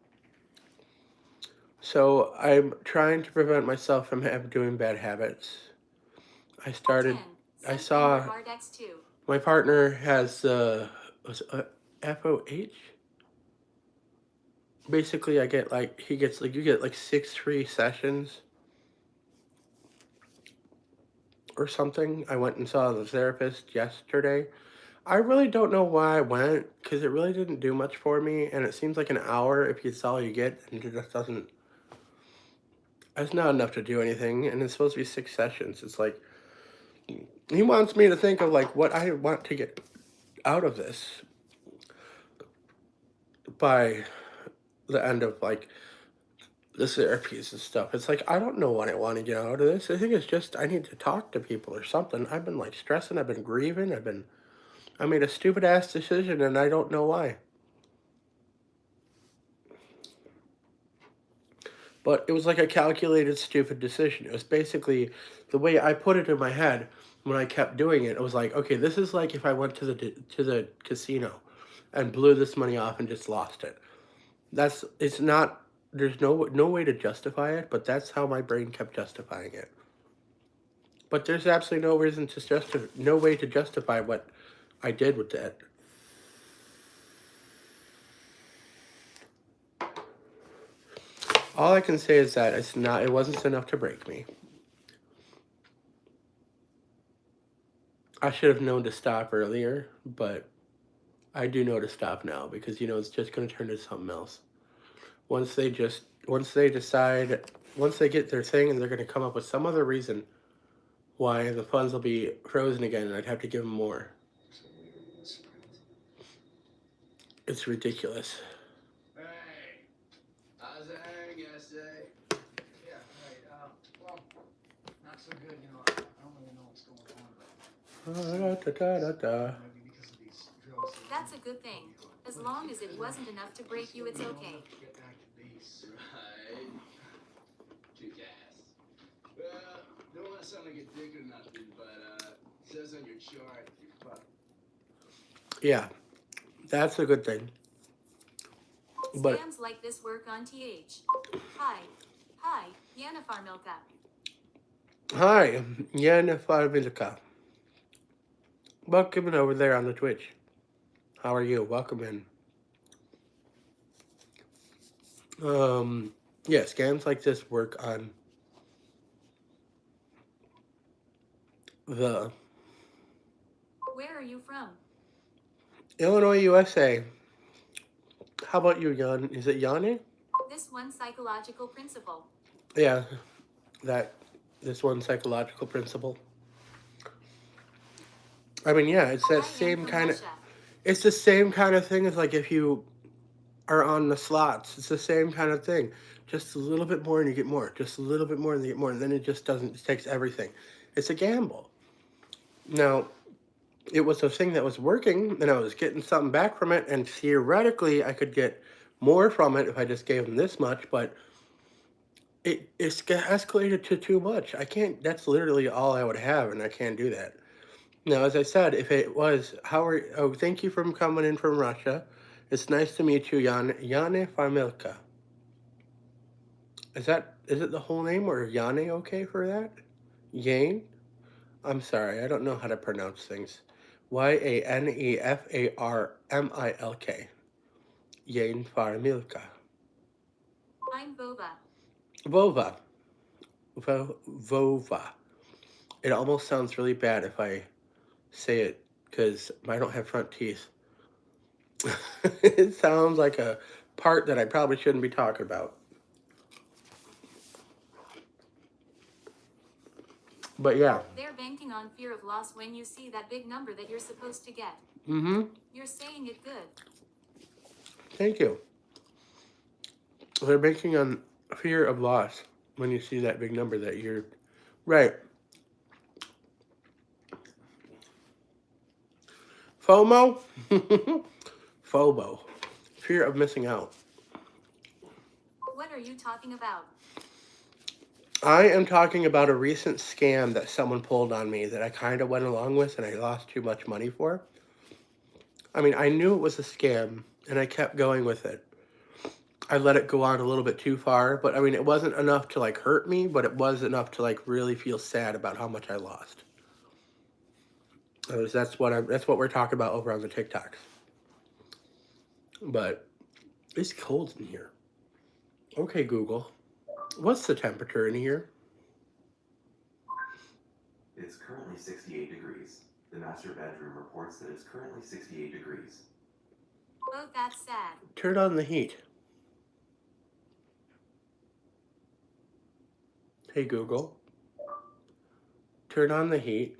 So I'm trying to prevent myself from doing bad habits. I started, 10. I Send saw Card X2. my partner has FOH? basically I get like, he gets like, you get like 6 free sessions or something. I went and saw the therapist yesterday. I really don't know why I went, because it really didn't do much for me, and it seems like an hour, if it's all you get, and it just doesn't, it's not enough to do anything, and it's supposed to be 6 sessions. It's like, he wants me to think of like what I want to get out of this by the end of like the therapies and stuff. It's like, I don't know what I want to get out of this. I think it's just, I need to talk to people or something. I've been like stressing, I've been grieving, I made a stupid ass decision and I don't know why. But it was like a calculated stupid decision. It was basically the way I put it in my head when I kept doing it. It was like, okay, this is like if I went to the casino and blew this money off and just lost it. It's not, there's no way to justify it, but that's how my brain kept justifying it. But there's absolutely no reason to no way to justify what I did with that. All I can say is that it wasn't enough to break me. I should have known to stop earlier, but I do know to stop now because it's just going to turn into something else. Once they decide, once they get their thing, and they're going to come up with some other reason why the funds will be frozen again, and I'd have to give them more. It's ridiculous. Hey, how's it hang, say? Yeah, right. Well, not so good. I don't really know what's going on, but maybe because of these drugs. That's a good thing. As long as it wasn't enough to break you, it's okay. Get back to base. Right. Kick ass. Well, don't want to sound like a dick or nothing, but it says on your chart you're fucked. Yeah, that's a good thing. But Scams like this work on TH. Hi, Yana Farmilka. hi, Yana Farmilka. Welcome in over there on the Twitch. How are you? Welcome in. Yeah, scams like this work on the Where are you from? Illinois, USA. How about you, Jan? Is it Yanni? This one psychological principle. Yeah, this one psychological principle. I mean, yeah, it's I that am same from kind of. Russia. It's the same kind of thing as like if you are on the slots. It's the same kind of thing. Just a little bit more and you get more. Just a little bit more and you get more. And then it just doesn't, it takes everything. It's a gamble. Now, it was a thing that was working and I was getting something back from it. And theoretically, I could get more from it if I just gave them this much. But it's escalated to too much. I can't, that's literally all I would have. And I can't do that. Now, as I said, if it was, thank you for coming in from Russia. It's nice to meet you, Yane Farmilka. Is it the whole name or Yane okay for that? Yane? I'm sorry, I don't know how to pronounce things. Yanefarmilk. Yane Farmilka. I'm Bova. Vova. Vova. It almost sounds really bad if I say it because I don't have front teeth. It sounds like a part that I probably shouldn't be talking about. But yeah. They're banking on fear of loss when you see that big number that you're supposed to get. Mm-hmm. You're saying it good. Thank you. They're banking on fear of loss when you see that big number that you're... Right. FOMO? FOBO. Fear of missing out. What are you talking about? I am talking about a recent scam that someone pulled on me that I kind of went along with and I lost too much money for. I mean, I knew it was a scam and I kept going with it. I let it go on a little bit too far, but I mean, it wasn't enough to like hurt me, but it was enough to like really feel sad about how much I lost. That's what we're talking about over on the TikToks. But it's cold in here. Okay, Google. What's the temperature in here? It's currently 68 degrees. The master bedroom reports that it's currently 68 degrees. Oh, that's sad. Turn on the heat. Hey, Google. Turn on the heat.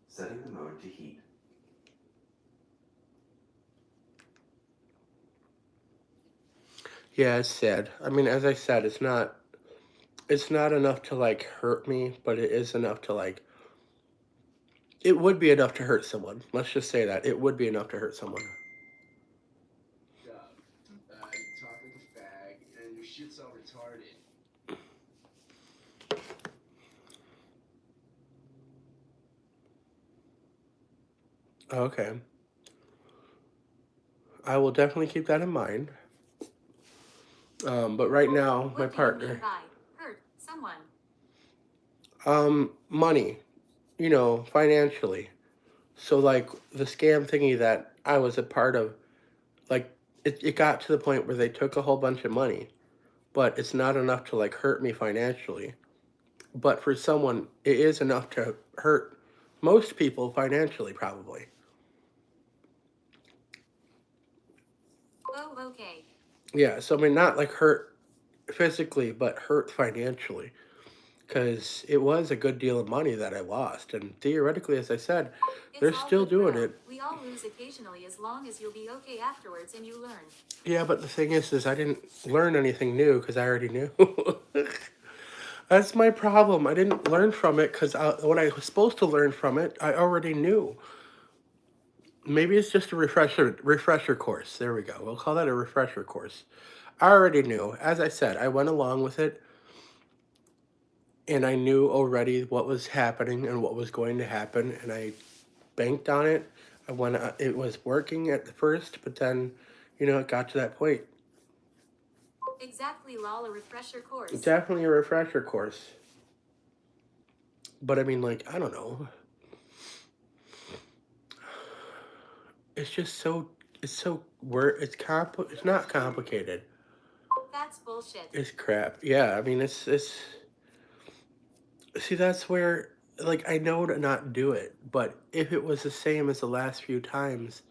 Setting the mode to heat. Yeah, it's sad. I mean, as I said, it's not enough to like hurt me, but it is enough to like it would be enough to hurt someone. Let's just say that. It would be enough to hurt someone. You talk like a fag, and your shit's all retarded. Okay. I will definitely keep that in mind. But right now, my What do you mean partner, by hurt someone? money, financially. So like the scam thingy that I was a part of, like it got to the point where they took a whole bunch of money, but it's not enough to like hurt me financially. But for someone, it is enough to hurt most people financially, probably. Oh, okay. Yeah, so I mean, not like hurt physically, but hurt financially. Because it was a good deal of money that I lost. And theoretically, as I said, It's they're all still good, doing bro. it. We all lose occasionally as long as you'll be okay afterwards and you learn. Yeah, but the thing is I didn't learn anything new because I already knew. That's my problem. I didn't learn from it because what I was supposed to learn from it, I already knew. Maybe it's just a refresher course. There we go. We'll call that a refresher course. I already knew. As I said, I went along with it, and I knew already what was happening and what was going to happen, and I banked on it. It was working at the first, but then, it got to that point. Exactly, lol, a refresher course. Definitely a refresher course. But I mean, like, I don't know. It's just it's not complicated. That's bullshit. It's crap. Yeah, I mean, see, that's where, like, I know to not do it, but if it was the same as the last few times,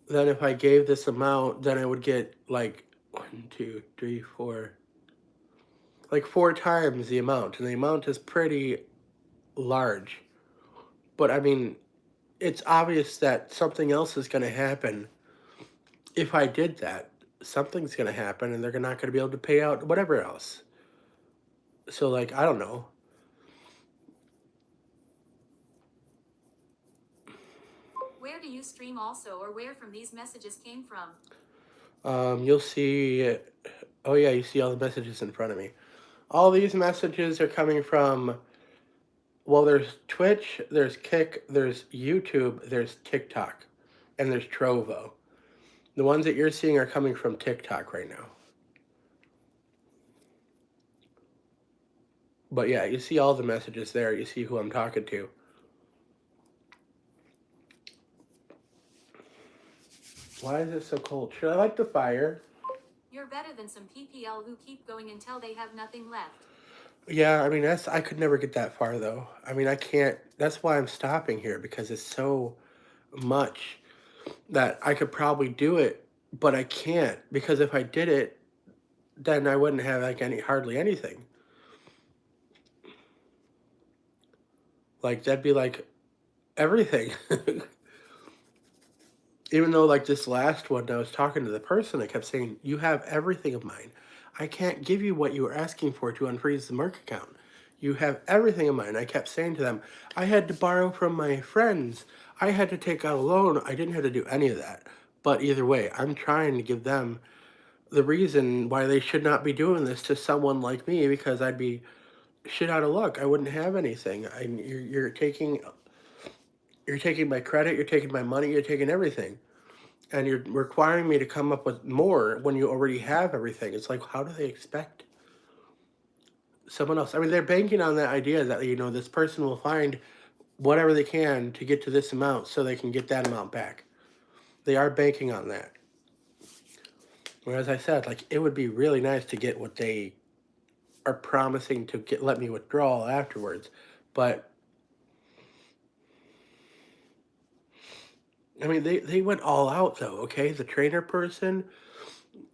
then if I gave this amount, then I would get, like, 1, 2, 3, 4, like 4 times the amount, and the amount is pretty large. But I mean, it's obvious that something else is going to happen if I did that. Something's going to happen, and they're not going to be able to pay out whatever else. So, like, I don't know. Where do you stream also, or where from these messages came from? You'll see. Oh yeah, you see all the messages in front of me. All these messages are coming from. Well, there's Twitch, there's Kick, there's YouTube, there's TikTok, and there's Trovo. The ones that you're seeing are coming from TikTok right now. But yeah, you see all the messages there. You see who I'm talking to. Why is it so cold? Should I light the fire? You're better than some PPL who keep going until they have nothing left. Yeah, I mean, I could never get that far though. I mean, I can't, that's why I'm stopping here, because it's so much that I could probably do it, but I can't, because if I did it, then I wouldn't have like hardly anything. Like that'd be like everything. Even though like this last one, I was talking to the person, I kept saying, you have everything of mine. I can't give you what you were asking for to unfreeze the Merc account. You have everything of mine. I kept saying to them, I had to borrow from my friends. I had to take out a loan. I didn't have to do any of that. But either way, I'm trying to give them the reason why they should not be doing this to someone like me, because I'd be shit out of luck. I wouldn't have anything. You're taking my credit, you're taking my money, you're taking everything. And you're requiring me to come up with more when you already have everything. It's like, how do they expect someone else? I mean, they're banking on that idea that, this person will find whatever they can to get to this amount so they can get that amount back. They are banking on that. Whereas I said, like, it would be really nice to get what they are promising to let me withdraw afterwards. But, I mean, they went all out, though, okay? The trainer person,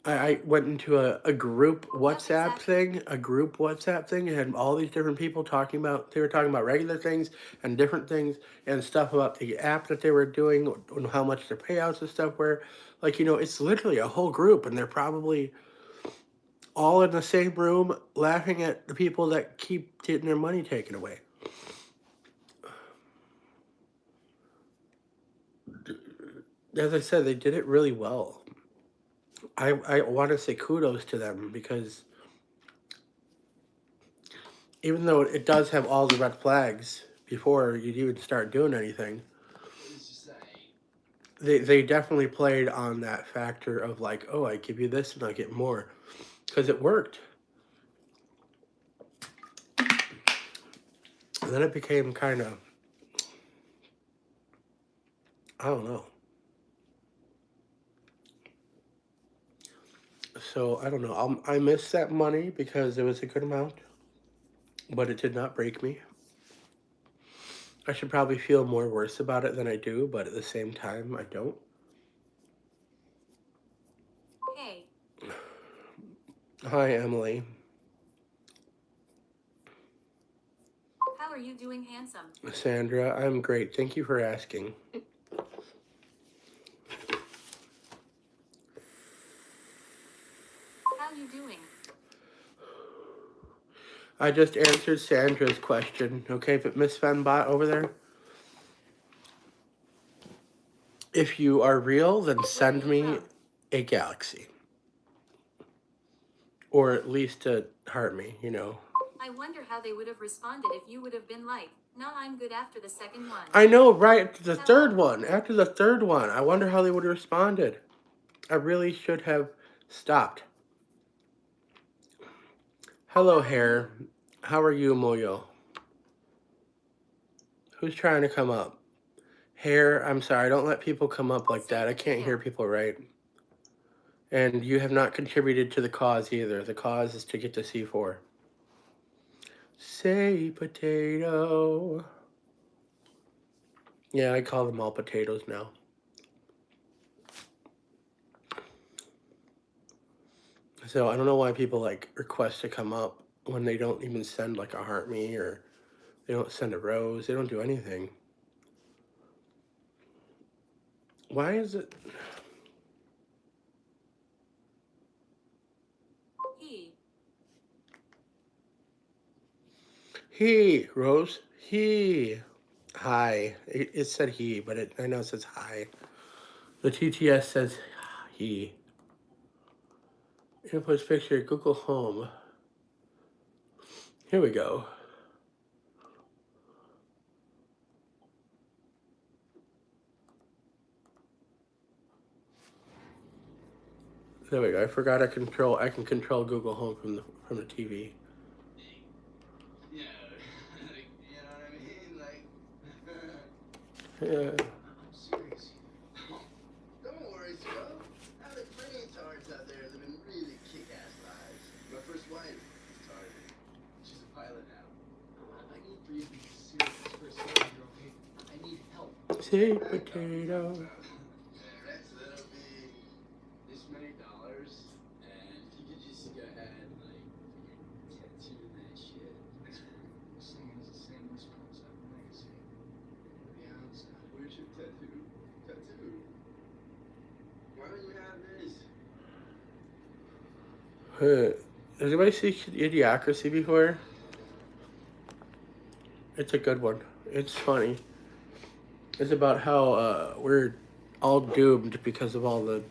I went into a group WhatsApp thing, and had all these different people talking about, they were talking about regular things and different things and stuff about the app that they were doing and how much their payouts and stuff were. Like, it's literally a whole group, and they're probably all in the same room laughing at the people that keep getting their money taken away. As I said, they did it really well. I want to say kudos to them because even though it does have all the red flags before you'd even start doing anything, they definitely played on that factor of like, oh, I give you this and I get more, because it worked. And then it became kind of, I don't know. So I don't know. I missed that money because it was a good amount, but it did not break me. I should probably feel more worse about it than I do, but at the same time, I don't. Hey. Hi, Emily. How are you doing, handsome? Sandra, I'm great. Thank you for asking. How you doing? I just answered Sandra's question, okay? But Miss Fenbot over there, if you are real, then send me a galaxy. Or at least to heart me, I wonder how they would have responded if you would have been like, no, I'm good after the second one. I know, right? After the third one. I wonder how they would have responded. I really should have stopped. Hello, Hair. How are you, Moyo? Who's trying to come up? Hair, I'm sorry. Don't let people come up like that. I can't hear people right. And you have not contributed to the cause either. The cause is to get to C4. Say potato. Yeah, I call them all potatoes now. So I don't know why people request to come up when they don't even send like a heart me, or they don't send a rose. They don't do anything. Why is it? He, Rose. He. Hi. It said he, but I know it says hi. The TTS says he. Inputs picture, Google Home. Here we go. There we go. I forgot I can control Google Home from the TV. Yeah, like, you know what I mean? Like, Yeah. I'm serious. Don't worry, Joe. Now there's plenty of tards out there living really kick-ass lives. My first wife is tarded. She's a pilot now. I need for you to be serious for a second, okay? I need help. Say potato. Alright, so that'll be this many dollars, and you could just go ahead and tattoo that shit. Same as the same response I've legacy. Yeah, where's your tattoo? Why don't you have this? Has anybody seen Idiocracy before? It's a good one. It's funny. It's about how we're all doomed because of all the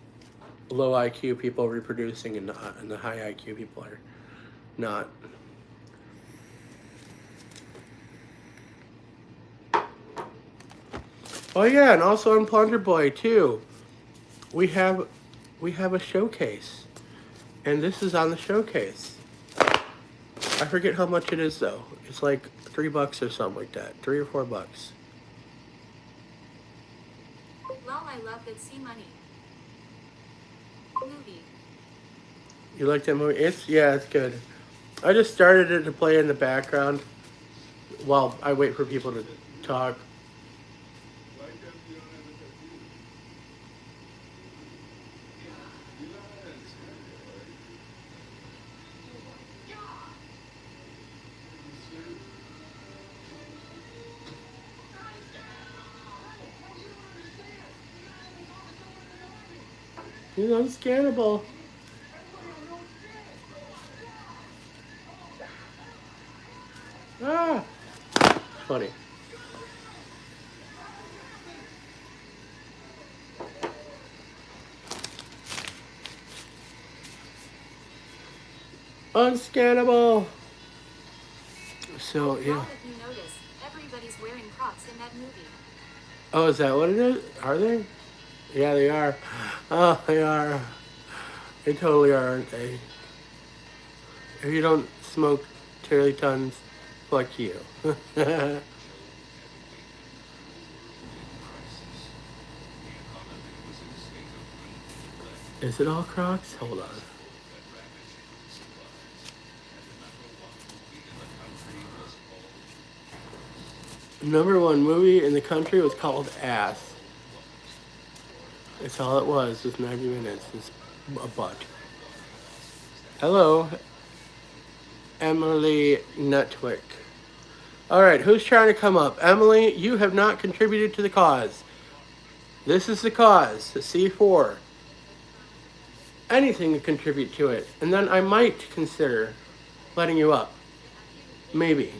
low IQ people reproducing and the high IQ people are not. Oh yeah, and also on Plunder Boy too. We have a showcase. And this is on the showcase. I forget how much it is though. It's like $3 or something like that. $3 or $4. Lol, I love that sea money. Movie. You like that movie? Yeah, it's good. I just started it to play in the background while I wait for people to talk. Why can't you have a tattoo? You know what I'm saying, right? He's unscannable. Ah, funny. Unscannable. So, yeah. Lol, if you notice, everybody's wearing Crocs in that movie. Oh, is that what it is? Are they? Yeah, they are. Oh, they are. They totally are, aren't they? If you don't smoke Terry Tons, fuck you. Is it all Crocs? Hold on. Number one movie in the country was called Ass. That's all it was 90 minutes. It's a butt. Hello, Emily Nutwick. All right, who's trying to come up? Emily, you have not contributed to the cause. This is the cause, the C4. Anything to contribute to it, and then I might consider letting you up. Maybe.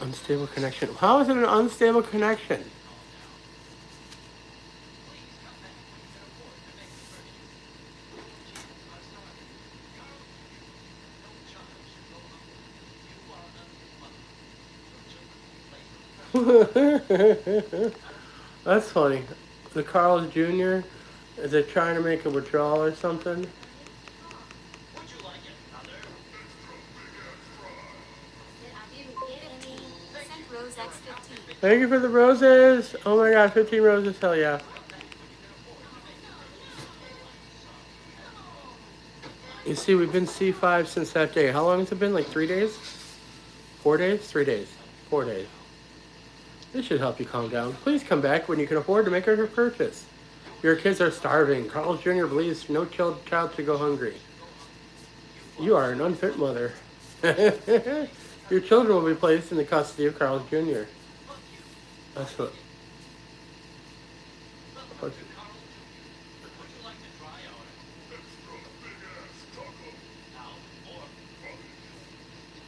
Unstable connection. How is it an unstable connection? That's funny. The Carl's Jr. Is it trying to make a withdrawal or something? Sent Rose X15. Thank you for the roses. Oh my god, 15 roses. Hell yeah. You see, we've been C5 since that day. How long has it been? Like 3 days? 4 days? 3 days. 4 days. This should help you calm down. Please come back when you can afford to make a purchase. Your kids are starving. Carl's Jr. believes no child should go hungry. You are an unfit mother. Your children will be placed in the custody of Carl's Jr. That's what.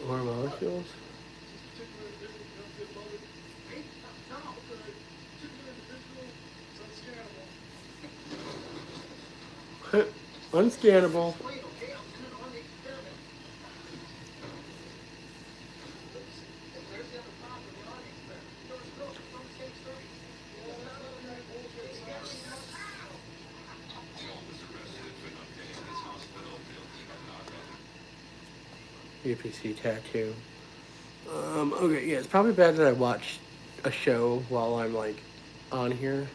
More molecules? Unscannable. UPC tattoo. Okay, yeah, it's probably bad that I watch a show while I'm like on here.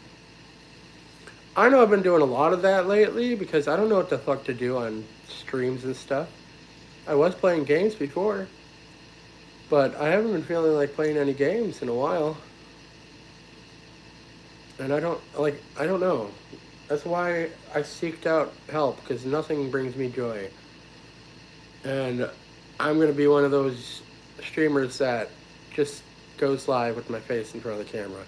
I know I've been doing a lot of that lately because I don't know what the fuck to do on streams and stuff. I was playing games before, but I haven't been feeling like playing any games in a while. And I don't know. That's why I seeked out help, because nothing brings me joy. And I'm going to be one of those streamers that just goes live with my face in front of the camera.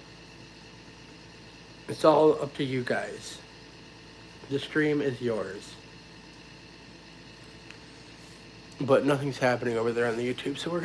It's all up to you guys. The stream is yours. But nothing's happening over there on the YouTube, so we're